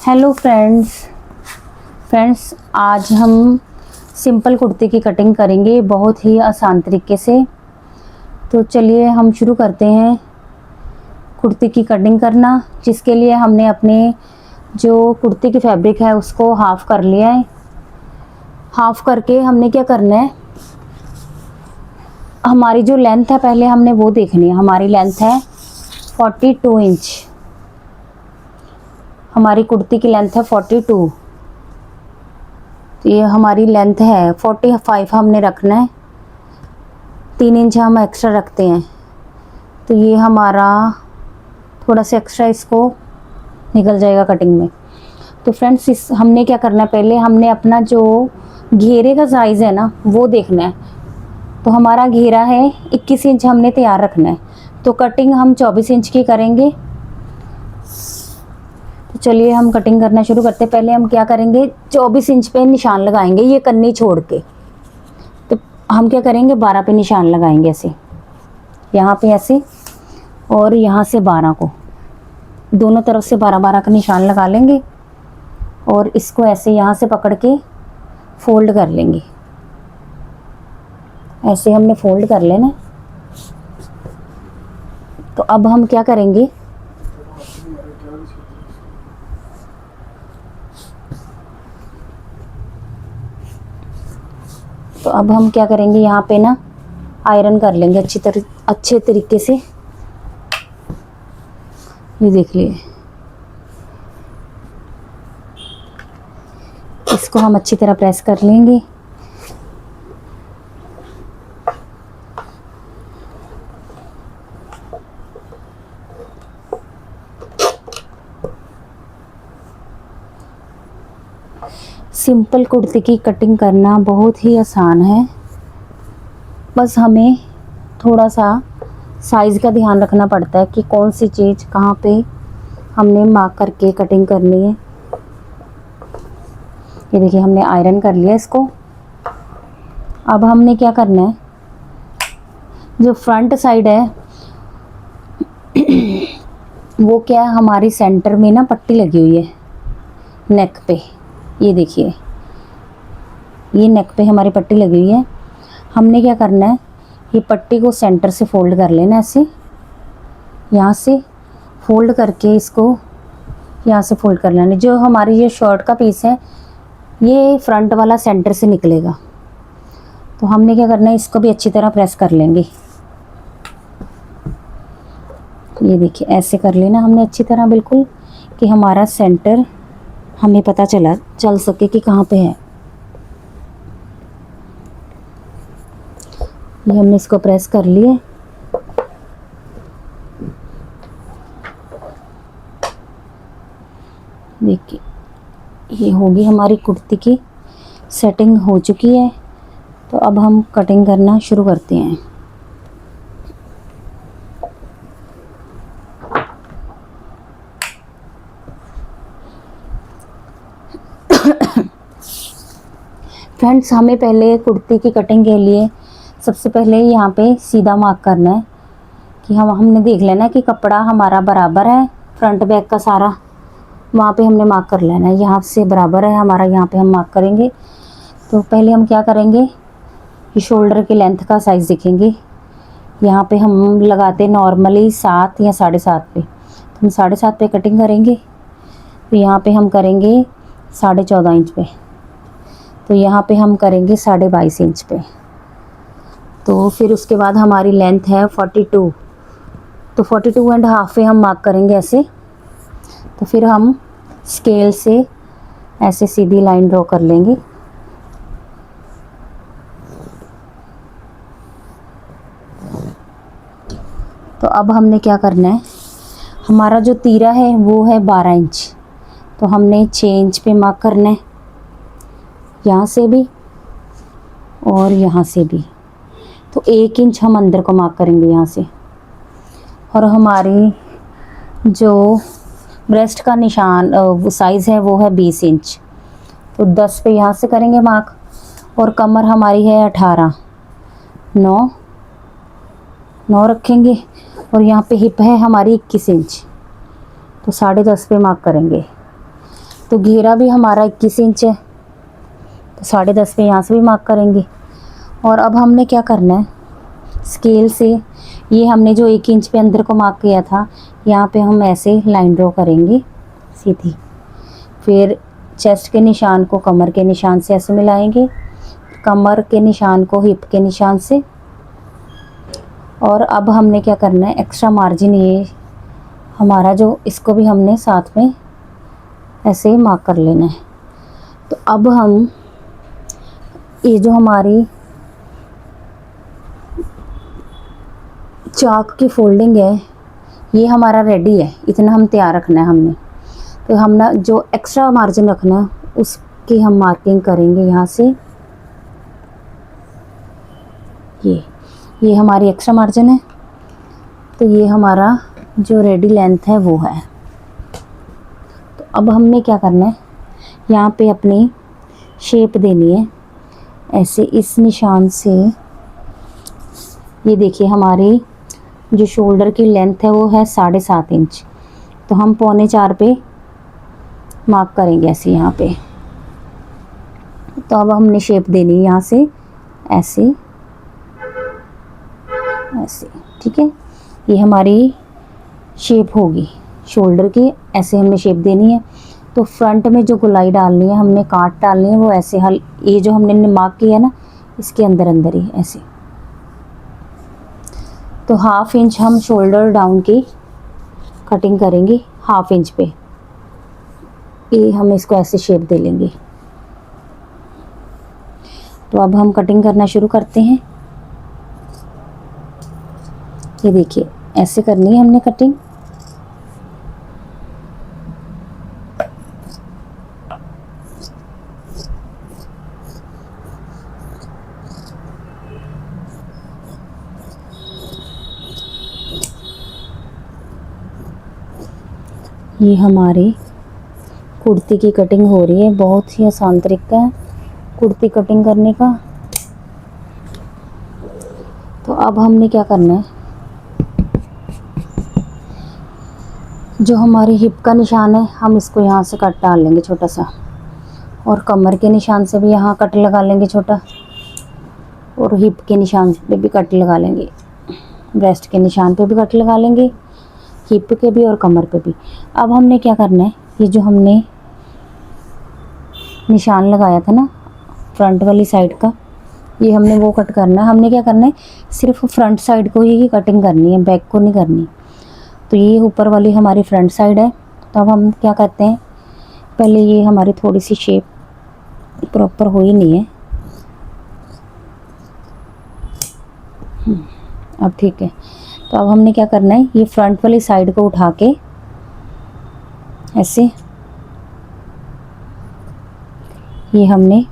Hello friends आज हम simple kurti की कटिंग करेंगे बहुत ही आसान तरीके से। तो चलिए हम शुरू करते हैं कुर्ती की कटिंग करना, जिसके लिए हमने अपने जो कुर्ती की फैब्रिक है उसको हाफ़ कर लिया है। हाफ़ करके हमने क्या करना है, हमारी जो लेंथ है पहले हमने वो देखनी है। हमारी लेंथ है 42 इंच, हमारी कुर्ती की लेंथ है 42। तो ये हमारी लेंथ है 45 हमने रखना है, 3 इंच हम एक्स्ट्रा रखते हैं। तो ये हमारा थोड़ा सा एक्स्ट्रा इसको निकल जाएगा कटिंग में। तो फ्रेंड्स इस हमने क्या करना है, पहले हमने अपना जो घेरे का साइज़ है ना वो देखना है। तो हमारा घेरा है 21 इंच हमने तैयार रखना है, तो कटिंग हम 24 इंच की करेंगे। तो चलिए हम कटिंग करना शुरू करते हैं। पहले हम क्या करेंगे, 24 इंच पे निशान लगाएंगे ये कन्नी छोड़ के। तो हम क्या करेंगे, 12 पे निशान लगाएंगे ऐसे, यहाँ पे ऐसे, और यहाँ से 12 को, दोनों तरफ से 12-12 का निशान लगा लेंगे। और इसको ऐसे यहाँ से पकड़ के फोल्ड कर लेंगे, ऐसे हमने फोल्ड कर लेना। तो अब हम क्या करेंगे, यहाँ पे ना आयरन कर लेंगे अच्छे तरीके से। ये देख लिए, इसको हम अच्छी तरह प्रेस कर लेंगे। सिंपल कुर्ती की कटिंग करना बहुत ही आसान है, बस हमें थोड़ा सा साइज़ का ध्यान रखना पड़ता है कि कौन सी चीज़ कहाँ पे हमने मार्क करके कटिंग करनी है। ये देखिए हमने आयरन कर लिया इसको। अब हमने क्या करना है, जो फ्रंट साइड है वो क्या है, हमारी सेंटर में ना पट्टी लगी हुई है नेक पे। ये देखिए, ये नेक पे हमारी पट्टी लगी हुई है। हमने क्या करना है, ये पट्टी को सेंटर से फोल्ड कर लेना ऐसे, यहाँ से फोल्ड करके इसको यहाँ से फोल्ड कर लेना। जो हमारी ये शर्ट का पीस है ये फ्रंट वाला सेंटर से निकलेगा। तो हमने क्या करना है, इसको भी अच्छी तरह प्रेस कर लेंगे। ये देखिए ऐसे कर लेना हमने अच्छी तरह, बिल्कुल कि हमारा सेंटर हमें पता चल सके कि कहाँ पे है। ये हमने इसको प्रेस कर लिया। देखिए ये होगी हमारी कुर्ती की सेटिंग हो चुकी है। तो अब हम कटिंग करना शुरू करते हैं। फ्रेंड्स हमें पहले कुर्ती की कटिंग के लिए सबसे पहले यहाँ पे सीधा मार्क करना है कि हमने देख लेना है कि कपड़ा हमारा बराबर है, फ्रंट बैक का सारा वहाँ पे हमने मार्क कर लेना है। यहाँ से बराबर है हमारा, यहाँ पे हम मार्क करेंगे। तो पहले हम क्या करेंगे, ये शोल्डर की लेंथ का साइज़ देखेंगे। यहाँ पे हम लगाते नॉर्मली 7 या 7.5 पे, तो हम 7.5 पे कटिंग करेंगे। तो यहाँ पे हम करेंगे 14.5 इंच पे, तो यहाँ पे हम करेंगे 22.5 इंच पे। तो फिर उसके बाद हमारी लेंथ है 42, तो 42.5 पे हम मार्क करेंगे ऐसे। तो फिर हम स्केल से ऐसे सीधी लाइन ड्रॉ कर लेंगे। तो अब हमने क्या करना है, हमारा जो तीरा है वो है 12 इंच, तो हमने 6 इंच पे मार्क करना है, यहाँ से भी और यहाँ से भी। तो 1 इंच हम अंदर को मार्क करेंगे यहाँ से। और हमारी जो ब्रेस्ट का निशान साइज़ है वो है 20 इंच, तो 10 पे यहाँ से करेंगे मार्क। और कमर हमारी है 18, 9 रखेंगे। और यहाँ पे हिप है हमारी 21 इंच, तो 10.5 पे मार्क करेंगे। तो घेरा भी हमारा 21 इंच है, तो 10.5 पे यहाँ से भी मार्क करेंगे। और अब हमने क्या करना है, स्केल से ये हमने जो 1 इंच पे अंदर को मार्क किया था, यहाँ पे हम ऐसे लाइन ड्रॉ करेंगे सीधी। फिर चेस्ट के निशान को कमर के निशान से ऐसे मिलाएंगे, कमर के निशान को हिप के निशान से। और अब हमने क्या करना है, एक्स्ट्रा मार्जिन ये हमारा जो, इसको भी हमने साथ में ऐसे मार्क कर लेना है। तो अब हम ये जो हमारी चाक की फोल्डिंग है, ये हमारा रेडी है, इतना हम तैयार रखना है हमने। तो हम ना जो एक्स्ट्रा मार्जिन रखना है उसकी हम मार्किंग करेंगे यहाँ से। ये हमारी एक्स्ट्रा मार्जिन है, तो ये हमारा जो रेडी लेंथ है वो है। तो अब हमने क्या करना है, यहाँ पे अपनी शेप देनी है ऐसे इस निशान से। ये देखिए हमारी जो शोल्डर की लेंथ है वो है 7.5 इंच, तो हम 3.25 पे मार्क करेंगे ऐसे यहाँ पे। तो अब हमने शेप देनी है यहाँ से ऐसे ऐसे, ठीक है। ये हमारी शेप होगी शोल्डर की, ऐसे हमने शेप देनी है। तो फ्रंट में जो गोलाई डालनी है, हमने काट डालनी है, वो ऐसे ये जो हमने मार्क किया है ना, इसके अंदर अंदर ही ऐसे। तो 1/2 इंच हम शोल्डर डाउन की कटिंग करेंगे, 1/2 इंच पे ये हम इसको ऐसे शेप दे लेंगे। तो अब हम कटिंग करना शुरू करते हैं। ये देखिए ऐसे करनी है हमने कटिंग। ये हमारी कुर्ती की कटिंग हो रही है, बहुत ही आसान तरीका है कुर्ती कटिंग करने का। तो अब हमने क्या करना है, जो हमारी हिप का निशान है हम इसको यहाँ से कट डाल लेंगे छोटा सा, और कमर के निशान से भी यहाँ कट लगा लेंगे छोटा, और हिप के निशान पे भी कट लगा लेंगे, ब्रेस्ट के निशान पे भी कट लगा लेंगे, हिप के भी और कमर पे भी। अब हमने क्या करना है, ये जो हमने निशान लगाया था ना फ्रंट वाली साइड का, ये हमने वो कट करना है। हमने क्या करना है, सिर्फ फ्रंट साइड को ही कटिंग करनी है, बैक को नहीं करनी। तो ये ऊपर वाली हमारी फ्रंट साइड है। तो अब हम क्या करते हैं, पहले ये हमारी थोड़ी सी शेप प्रॉपर हो ही नहीं है, अब ठीक है। तो अब हमने क्या करना है, ये फ्रंट वाली साइड को उठा के ऐसे, ये हमने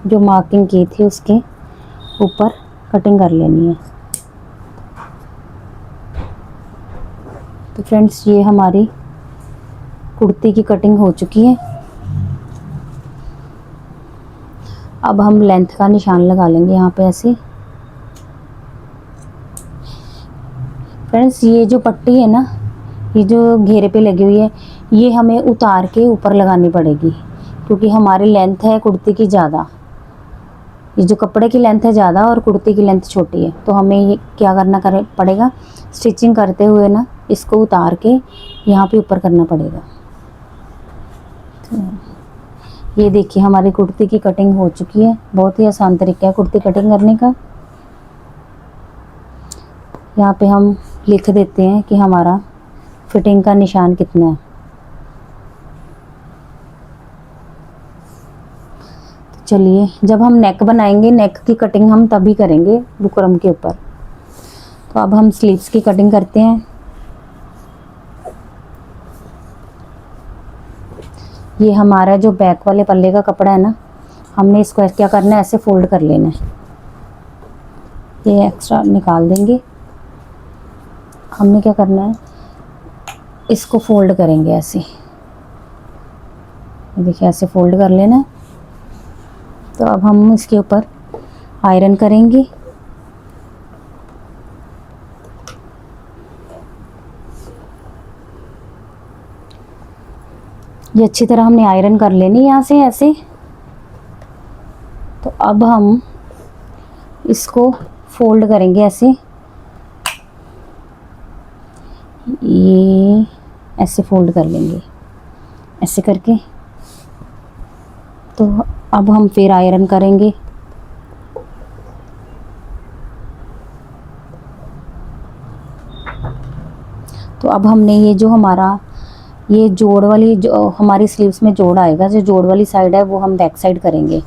जो मार्किंग की थी उसके ऊपर कटिंग कर लेनी है। तो फ्रेंड्स ये हमारी कुर्ती की कटिंग हो चुकी है। अब हम लेंथ का निशान लगा लेंगे यहाँ पे ऐसे। फ्रेंड्स ये जो पट्टी है ना, ये जो घेरे पे लगी हुई है, ये हमें उतार के ऊपर लगानी पड़ेगी, क्योंकि हमारी लेंथ है कुर्ती की ज़्यादा। ये जो कपड़े की लेंथ है ज़्यादा और कुर्ती की लेंथ छोटी है, तो हमें ये क्या करना पड़ेगा, स्टिचिंग करते हुए ना इसको उतार के यहाँ पे ऊपर करना पड़ेगा। तो ये देखिए हमारी कुर्ती की कटिंग हो चुकी है। बहुत ही आसान तरीका है कुर्ती कटिंग करने का। यहाँ पे हम लिख देते हैं कि हमारा फिटिंग का निशान कितना है। तो चलिए, जब हम नेक बनाएंगे, नेक की कटिंग हम तभी करेंगे बुकरम के ऊपर। तो अब हम स्लीव्स की कटिंग करते हैं। ये हमारा जो बैक वाले पल्ले का कपड़ा है ना, हमने इसको क्या करना है, ऐसे फोल्ड कर लेना है। ये एक्स्ट्रा निकाल देंगे। हमने क्या करना है, इसको फोल्ड करेंगे ऐसे, देखिए ऐसे फोल्ड कर लेना है। तो अब हम इसके ऊपर आयरन करेंगे। ये अच्छी तरह हमने आयरन कर लेनी यहाँ से ऐसे। तो अब हम इसको फोल्ड करेंगे ऐसे, ये ऐसे फोल्ड कर लेंगे ऐसे करके। तो अब हम फिर आयरन करेंगे। तो अब हमने ये जो हमारा ये जोड़ वाली जो हमारी स्लीव्स में जोड़ आएगा, जो जोड़ वाली साइड है वो हम बैक साइड करेंगे।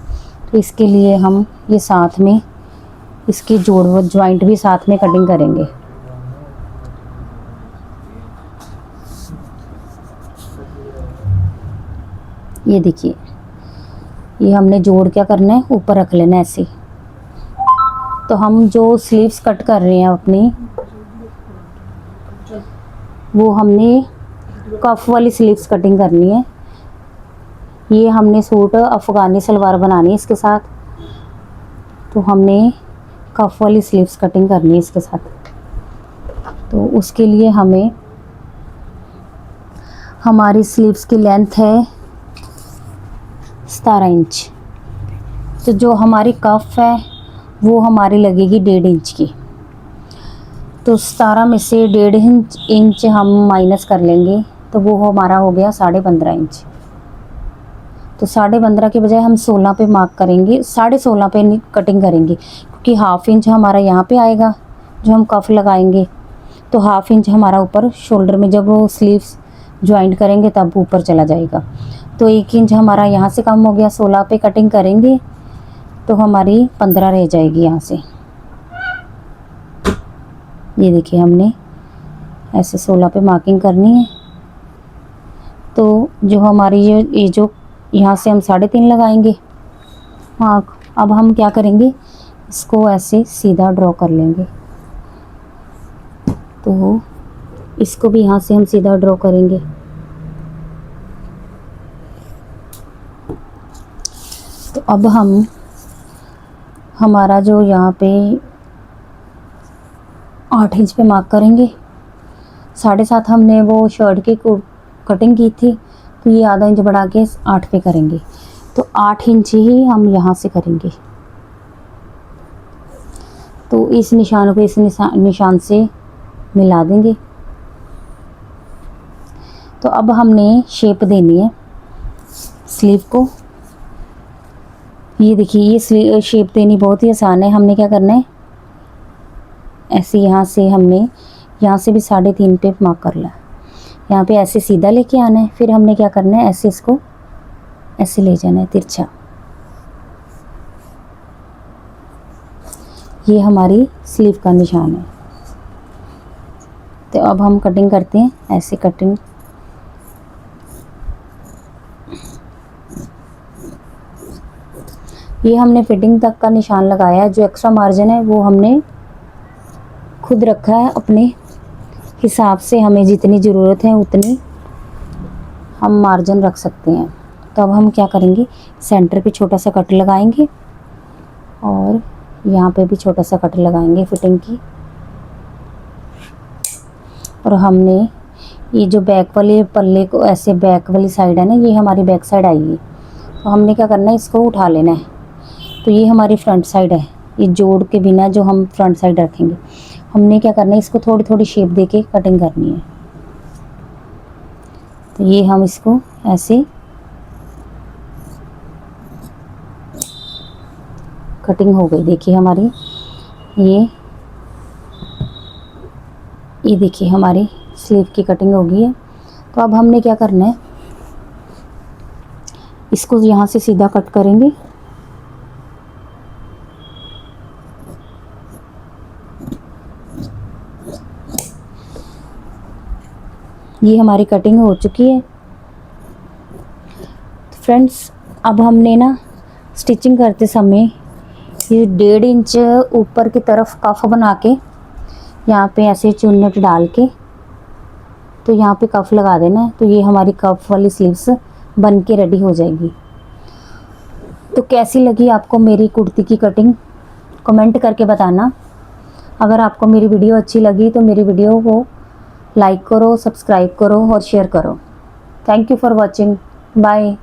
तो इसके लिए हम ये साथ में इसकी जोड़ ज्वाइंट भी साथ में कटिंग करेंगे। ये देखिए, ये हमने जोड़ क्या करना है, ऊपर रख लेना है ऐसे। तो हम जो स्लीव्स कट कर रहे हैं अपनी, वो हमने कफ वाली स्लीव्स कटिंग करनी है। ये हमने सूट अफ़गानी सलवार बनानी है इसके साथ, तो हमने कफ वाली स्लीव्स कटिंग करनी है इसके साथ। तो उसके लिए हमें, हमारी स्लीव्स की लेंथ है 17 इंच। तो जो हमारी कफ है वो हमारी लगेगी 1.5 इंच की। तो 17 में से 1.5 इंच हम माइनस कर लेंगे, तो वो हमारा हो गया 15.5 इंच। तो 15.5 के बजाय हम 16 पे मार्क करेंगे, 16.5 पे कटिंग करेंगे, क्योंकि हाफ इंच हमारा यहाँ पे आएगा जो हम कफ लगाएंगे। तो हाफ इंच हमारा ऊपर शोल्डर में जब वो स्लीव्स ज्वाइंट करेंगे तब ऊपर चला जाएगा। तो 1 इंच हमारा यहाँ से कम हो गया, 16 पे कटिंग करेंगे तो हमारी 15 रह जाएगी यहाँ से। ये देखिए, हमने ऐसे 16 पे मार्किंग करनी है। तो जो हमारी ये जो यहाँ से हम 3.5 लगाएंगे मार्क। अब हम क्या करेंगे, इसको ऐसे सीधा ड्रॉ कर लेंगे। तो इसको भी यहाँ से हम सीधा ड्रॉ करेंगे। तो अब हम हमारा जो यहाँ पे 8 इंच पे मार्क करेंगे। 7.5 हमने वो शर्ट की कटिंग की थी, तो ये आधा इंच बढ़ा के 8 पे करेंगे। तो 8 इंच ही हम यहाँ से करेंगे। तो इस निशान को इस निशान से मिला देंगे। तो अब हमने शेप देनी है स्लीव को। ये देखिए, ये शेप देनी बहुत ही आसान है। हमने क्या करना है, ऐसे यहाँ से हमने यहाँ से भी 3.5 पे मार्क कर लिया। यहाँ पे ऐसे सीधा लेके आना है, फिर हमने क्या करना है, ऐसे इसको ऐसे ले जाना है तिरछा। ये हमारी स्लीव का निशान है। तो अब हम कटिंग करते हैं, ऐसे कटिंग। ये हमने फिटिंग तक का निशान लगाया है। जो एक्स्ट्रा मार्जिन है वो हमने खुद रखा है अपने हिसाब से। हमें जितनी ज़रूरत है उतनी हम मार्जिन रख सकते हैं। तो अब हम क्या करेंगे, सेंटर पे छोटा सा कट लगाएंगे और यहाँ पे भी छोटा सा कट लगाएंगे फिटिंग की। और हमने ये जो बैक वाले पल्ले को ऐसे बैक वाली साइड है ना, ये हमारी बैक साइड आएगी। तो हमने क्या करना है, इसको उठा लेना है। तो ये हमारी फ्रंट साइड है। ये जोड़ के बिना जो हम फ्रंट साइड रखेंगे, हमने क्या करना है, इसको थोड़ी थोड़ी शेप देके कटिंग करनी है। तो ये हम इसको ऐसे कटिंग हो गई। देखिए हमारी ये देखिए हमारी स्लीव की कटिंग हो गई है। तो अब हमने क्या करना है, इसको यहाँ से सीधा कट करेंगे। ये हमारी कटिंग हो चुकी है। तो फ्रेंड्स, अब हमने ना स्टिचिंग करते समय ये 1.5 इंच ऊपर की तरफ कफ बना के यहाँ पे ऐसे चुन्नट डाल के तो यहाँ पे कफ लगा देना है। तो ये हमारी कफ वाली स्लीव्स बन के रेडी हो जाएगी। तो कैसी लगी आपको मेरी कुर्ती की कटिंग, कमेंट करके बताना। अगर आपको मेरी वीडियो अच्छी लगी तो मेरी वीडियो को लाइक करो, सब्सक्राइब करो और शेयर करो। Thank you for watching. Bye.